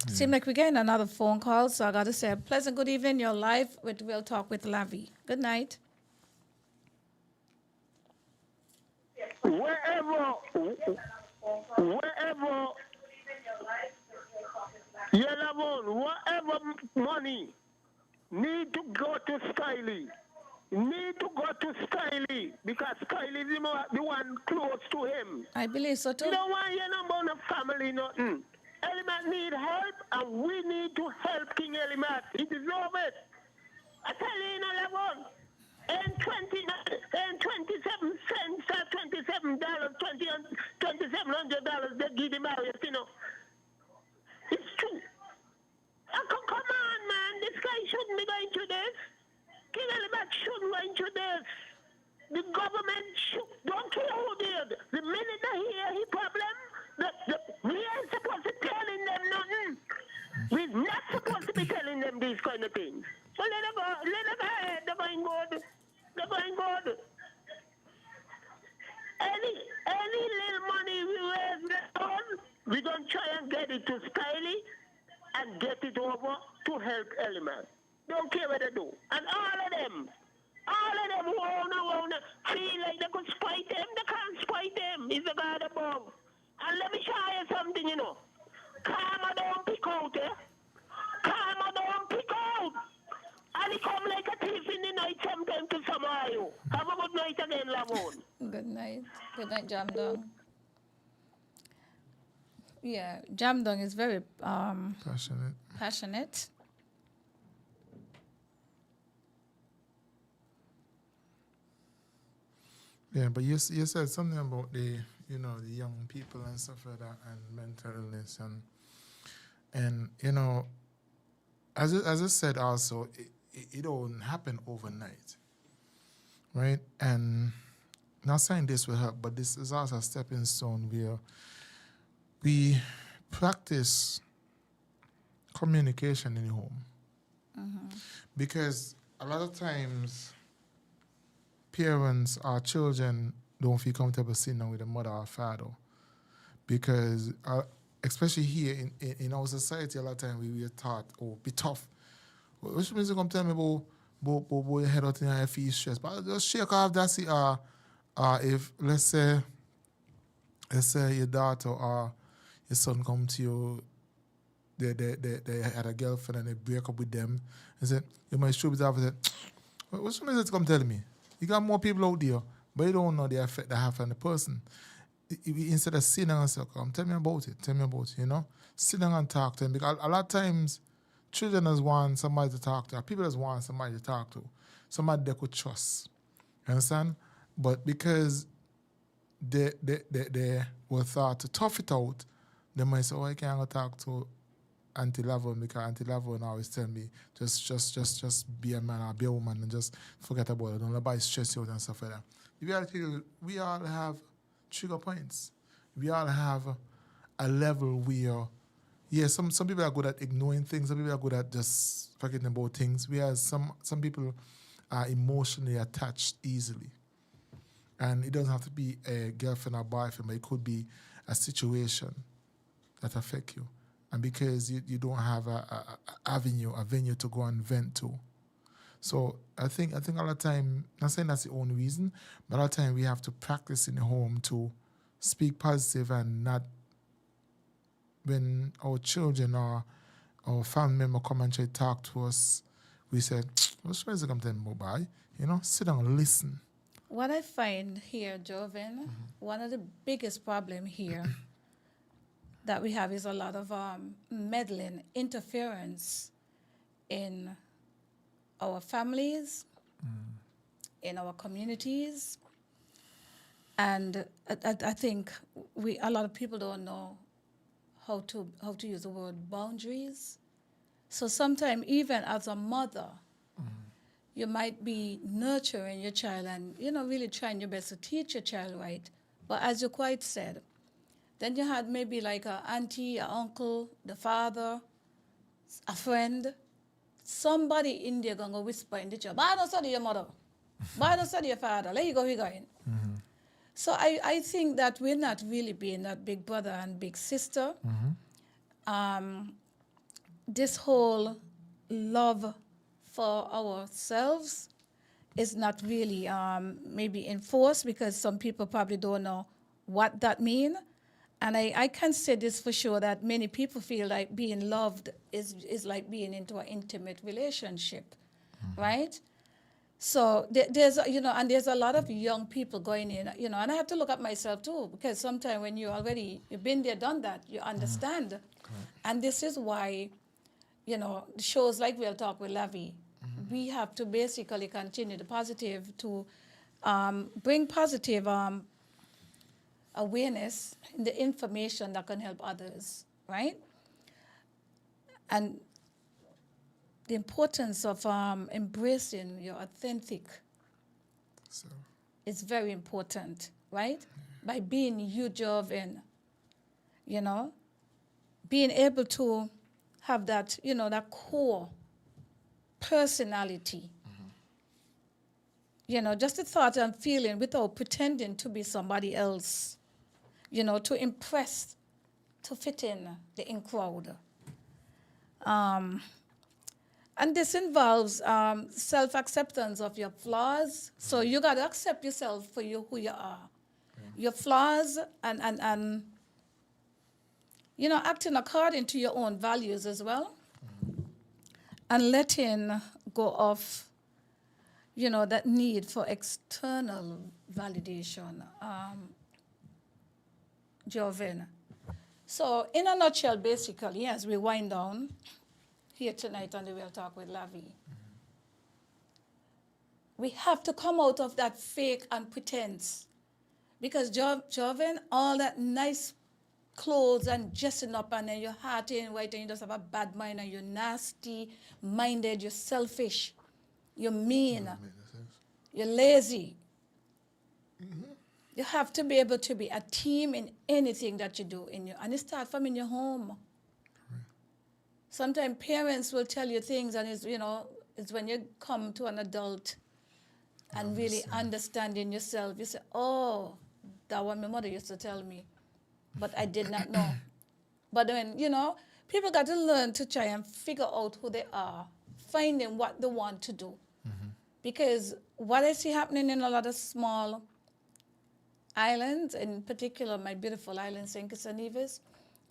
seem like we're getting another phone call, so I got to say, pleasant good evening. You're live with Real Talk with Lavi. Good night. Wherever, you Lavern, whatever money need Skyly. Need to go to Skyly because Skyly is the one close to him. I believe so too. You don't want your number on a family, nothing. Elimat need help, and we need to help King Elimat. He deserves it. I tell you in 11, and 27 cents, $27, $2,700, they give him out, you know. It's true. Come on, man. This guy shouldn't be going through this. King Elimat shouldn't go into this. The government should, don't care who did. The minute they hear his problem, we ain't supposed to be telling them nothing. We're not supposed to be telling them these kind of things. So let them go ahead. They're going good. They're going good. Any little money we raise on, we're going to try and get it to Stiley and get it over to help Elimat. Don't care what they do. And all of them who wanna feel like they could spite them, they can't spite them. It's the God above. And let me show you something, you know. Karma don't pick out, eh? Karma don't pick out. And he come like a thief in the night sometimes to some of you. Have a good night again, Lavern. Good night. Good night, Jamdong. Yeah, Jamdong is very passionate. Yeah, but you said something about the young people and stuff like that and mental illness and as I said also it don't happen overnight, right? And not saying this will help, but this is also a stepping stone where we practice communication in the home, because a lot of times parents or children don't feel comfortable sitting down with a mother or father because, especially here in our society, a lot of times we are taught, be tough. Which means you come tell me about your head out and your feet stress. But just shake off that. See, if let's say your daughter or your son come to you, they had a girlfriend and they break up with them, and said you might show it off and say, what's means you come tell me? You got more people out there, but you don't know the effect that have on the person. Instead of sitting down and say, come, tell me about it, sit down and talk to them. Because a lot of times, children just want somebody to talk to, or people just want somebody to talk to, somebody they could trust. You understand? But because they were thought to tough it out, they might say, I can't go talk to Auntie Lavern because Auntie Lavern always tell me just be a man or be a woman and just forget about it. Don't let nobody stress you out and stuff like that. The reality is we all have trigger points. We all have a level where, some people are good at ignoring things, some people are good at just forgetting about things, whereas some people are emotionally attached easily. And it doesn't have to be a girlfriend or boyfriend, but it could be a situation that affects you. And because you don't have a venue to go and vent to. So I think a lot of time, not saying that's the only reason, but a lot of time we have to practice in the home to speak positive and not when our children or our family member come and try to talk to us, we say, what's supposed to come to them by? Sit down and listen. What I find here, Joven, one of the biggest problem here that we have is a lot of meddling, interference in our families, in our communities, and I think a lot of people don't know how to use the word boundaries. So sometimes even as a mother, you might be nurturing your child and really trying your best to teach your child right, but as you quite said, then you had maybe like an auntie, an uncle, the father, a friend. Somebody in there going to whisper in the chair, "Why don't study your mother? Why don't study your father? Let you go, going." So I think that we're not really being that big brother and big sister. This whole love for ourselves is not really maybe enforced because some people probably don't know what that means. And I can say this for sure that many people feel like being loved is like being into an intimate relationship, right? So there's, and there's a lot of young people going in, and I have to look at myself too, because sometimes when you've been there, done that, you understand. And this is why, shows like We'll Talk with Lavi, we have to basically continue the positive to bring positive awareness in the information that can help others, right? And the importance of embracing your authentic So, is very important, right? By being you, Joven, being able to have that, that core personality. Just the thought and feeling without pretending to be somebody else, to impress, to fit in the in crowd. And this involves self-acceptance of your flaws. So you got to accept yourself for who you are. Your flaws and acting according to your own values as well. And letting go of, that need for external validation. Joven. So in a nutshell, basically, as we wind down here tonight on the We'll Talk with Lavi, we have to come out of that fake and pretense. Because Joven, all that nice clothes and dressing up and then your heart ain't right and you just have a bad mind and you're nasty-minded, you're selfish, you're mean, you're lazy. You have to be able to be a team in anything that you do and it starts from in your home. Sometimes parents will tell you things and it's when you come to an adult and really understanding yourself, you say, oh, that what my mother used to tell me, but I did not know. But when, people got to learn to try and figure out who they are, finding what they want to do. Because what I see happening in a lot of small islands, in particular my beautiful island, St. Kitts and Nevis,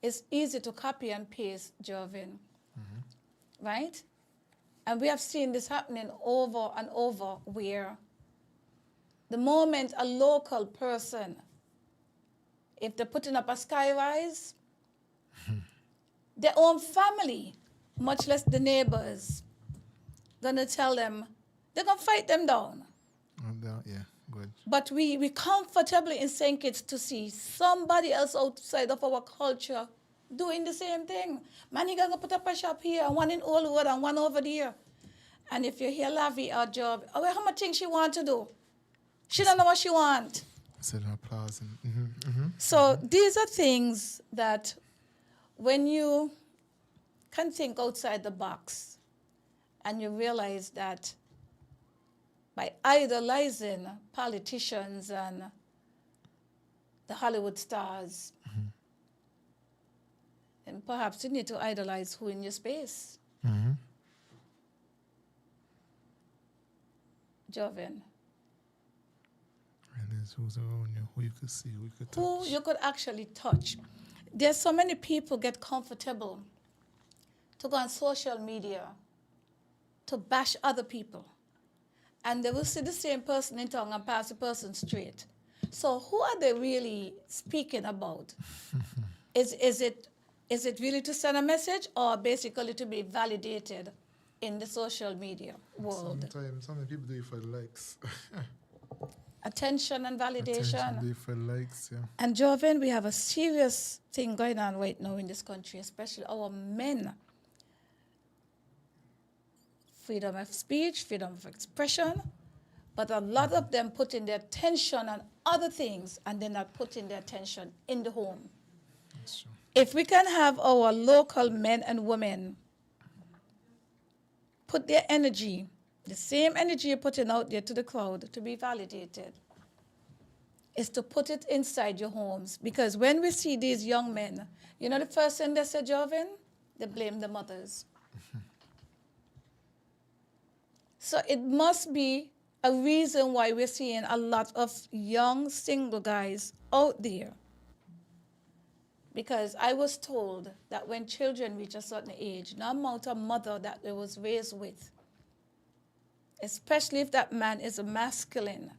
it's easy to copy and paste Joven, right? And we have seen this happening over and over where the moment a local person, if they're putting up a skyrise, their own family, much less the neighbors, gonna tell them, they're gonna fight them down. Yeah, good. But we comfortably in St. Kitts to see somebody else outside of our culture doing the same thing. Man, you gonna put up a shop here, and one in Old Wood and one over there. And if you hear Lavi or Job, how much things she want to do? She don't know what she want. Instead of applause. So these are things that when you can think outside the box and you realize that by idolizing politicians and the Hollywood stars, and perhaps you need to idolize who in your space. Joven. And there's who's around you, who you could see, who you could touch. Who you could actually touch. There's so many people get comfortable to go on social media to bash other people. And they will see the same person in town and pass the person straight. So who are they really speaking about? Is it really to send a message or basically to be validated in the social media world? Sometimes some people do it for likes. Attention and validation. Attention, do it for likes, yeah. And Joven, we have a serious thing going on right now in this country, especially our men. Freedom of speech, freedom of expression, but a lot of them putting their attention on other things and they're not putting their attention in the home. That's true. If we can have our local men and women put their energy, the same energy you're putting out there to the crowd to be validated, is to put it inside your homes. Because when we see these young men, the first thing they say, Joven, they blame the mothers. So it must be a reason why we're seeing a lot of young single guys out there. Because I was told that when children reach a certain age, no amount of mother that they was raised with especially if that man is a masculine,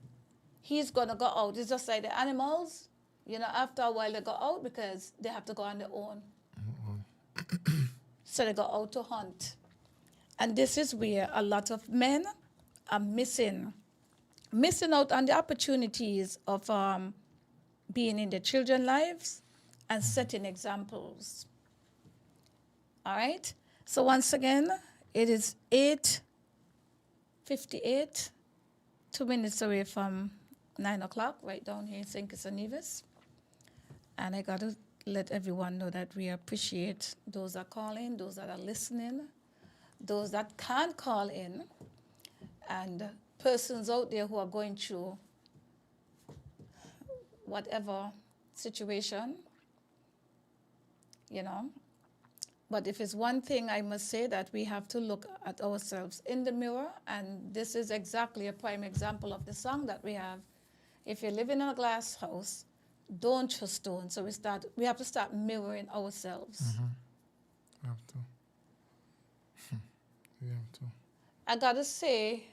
he's going to go out. It's just like the animals, after a while they go out because they have to go on their own. So they go out to hunt. And this is where a lot of men are missing out on the opportunities of being in their children's lives and setting examples. All right? So once again, it is 8:58, 2 minutes away from 9 o'clock, right down here in St. Kitts and Nevis. And I got to let everyone know that we appreciate those that call in, those that are listening, those that can't call in, and persons out there who are going through whatever situation, But if it's one thing I must say, that we have to look at ourselves in the mirror, and this is exactly a prime example of the song that we have. If you live in a glass house, don't throw stones. So we have to start mirroring ourselves. We have to. We have to. I gotta say,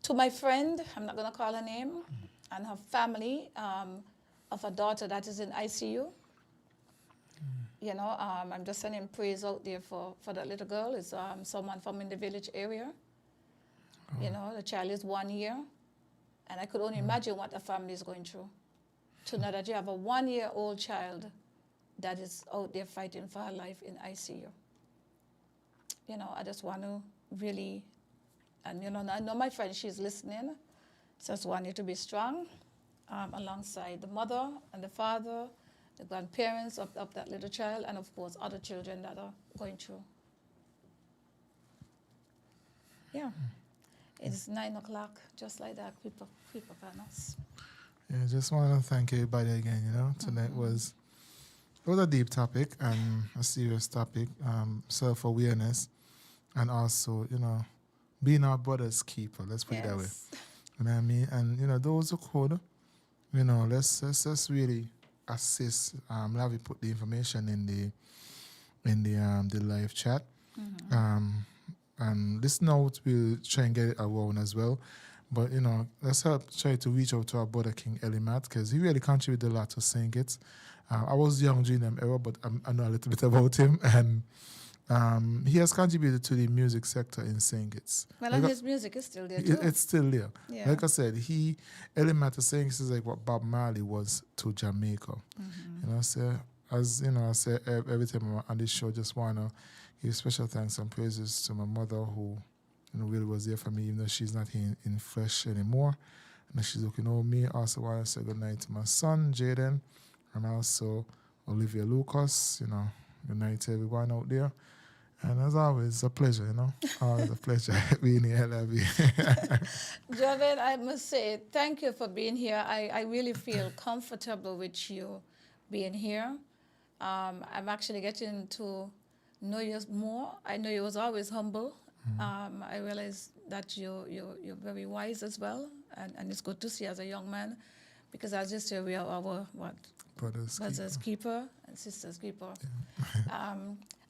to my friend, I'm not gonna call her name, and her family, of a daughter that is in ICU. I'm just sending praise out there for that little girl. It's someone from in the village area. The child is 1 year, and I could only imagine what the family is going through. To know that you have a 1-year-old child that is out there fighting for her life in ICU. I just want to really, and I know my friend, she's listening, so I just want you to be strong alongside the mother and the father, the grandparents of that little child, and of course other children that are going through. Yeah. It's 9 o'clock, just like that, creep upon us. Yeah, just want to thank everybody again, Tonight was a deep topic and a serious topic, self-awareness, and also, being our brother's keeper, let's put it that way. You know what I mean? And, those who could, let's really assist. Lavi put the information in the live chat. And this note, we'll try and get it around as well. But, let's try to reach out to our brother King Elimat, because he really contributed a lot to St. Kitts. I was young during them era, but I know a little bit about him. And he has contributed to the music sector in St. Kitts. Well, and his music is still there, too. It's still there. Yeah. Like I said, Elimat to St. Kitts is like what Bob Marley was to Jamaica. So, I say every time I'm on this show, just want to give special thanks and praises to my mother, who really was there for me, even though she's not here in flesh anymore. And she's looking over me. Also want to say good night to my son, Jaden, and also Olivia Lucas. Good night to everyone out there. And as always, a pleasure, Always a pleasure being here, Lavi. Javed, I must say, thank you for being here. I really feel comfortable with you being here. I'm actually getting to know you more. I know you was always humble. I realize that you're very wise as well, and it's good to see as a young man, because as you say, we are our brothers keeper and sisters keeper. Yeah.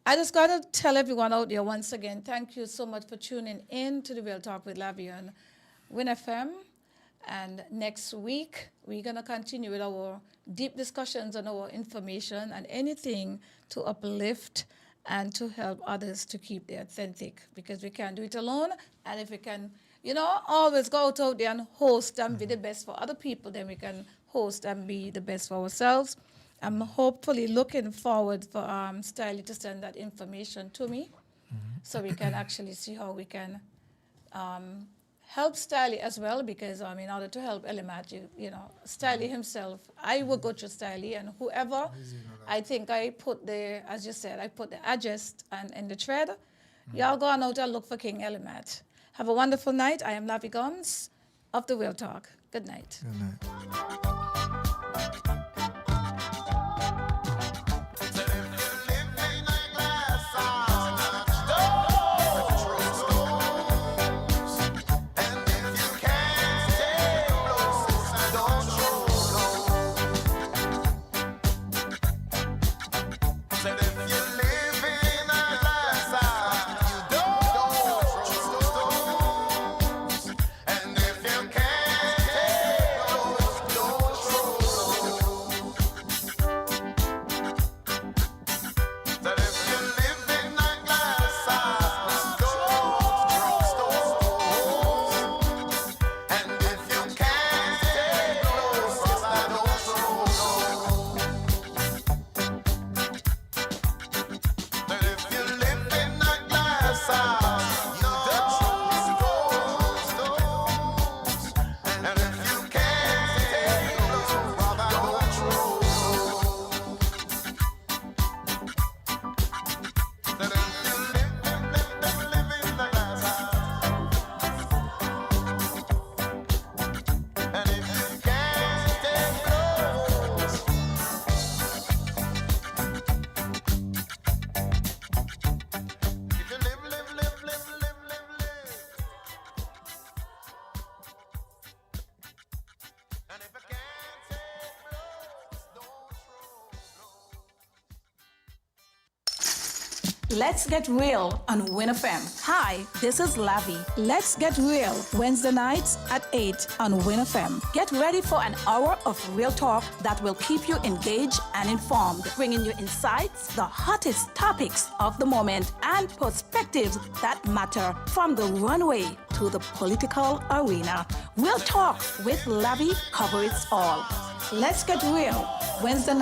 I just got to tell everyone out there once again, thank you so much for tuning in to the Real Talk with Lavi on WinFM. And next week, we're going to continue with our deep discussions on our information and anything to uplift and to help others to keep their authentic, because we can't do it alone. And if we can, always go out there and host and be the best for other people, then we can host and be the best for ourselves. I'm hopefully looking forward for Stylie to send that information to me, so we can actually see how we can help Stylie as well, because in order to help Elimat, Stylie himself, I will go to Stylie, and whoever, I think I put as you said, I put the address and the thread. Y'all go on out and look for King Elimat. Have a wonderful night. I am Lavi Gumbs of the Real Talk. Good night. Good night. Said if you live Let's Get Real on WinFM. Hi, this is Lavi. Let's Get Real Wednesday nights at 8 on WinFM. Get ready for an hour of real talk that will keep you engaged and informed, bringing you insights, the hottest topics of the moment, and perspectives that matter from the runway to the political arena. Real Talk with Lavi covers all. Let's Get Real Wednesday night.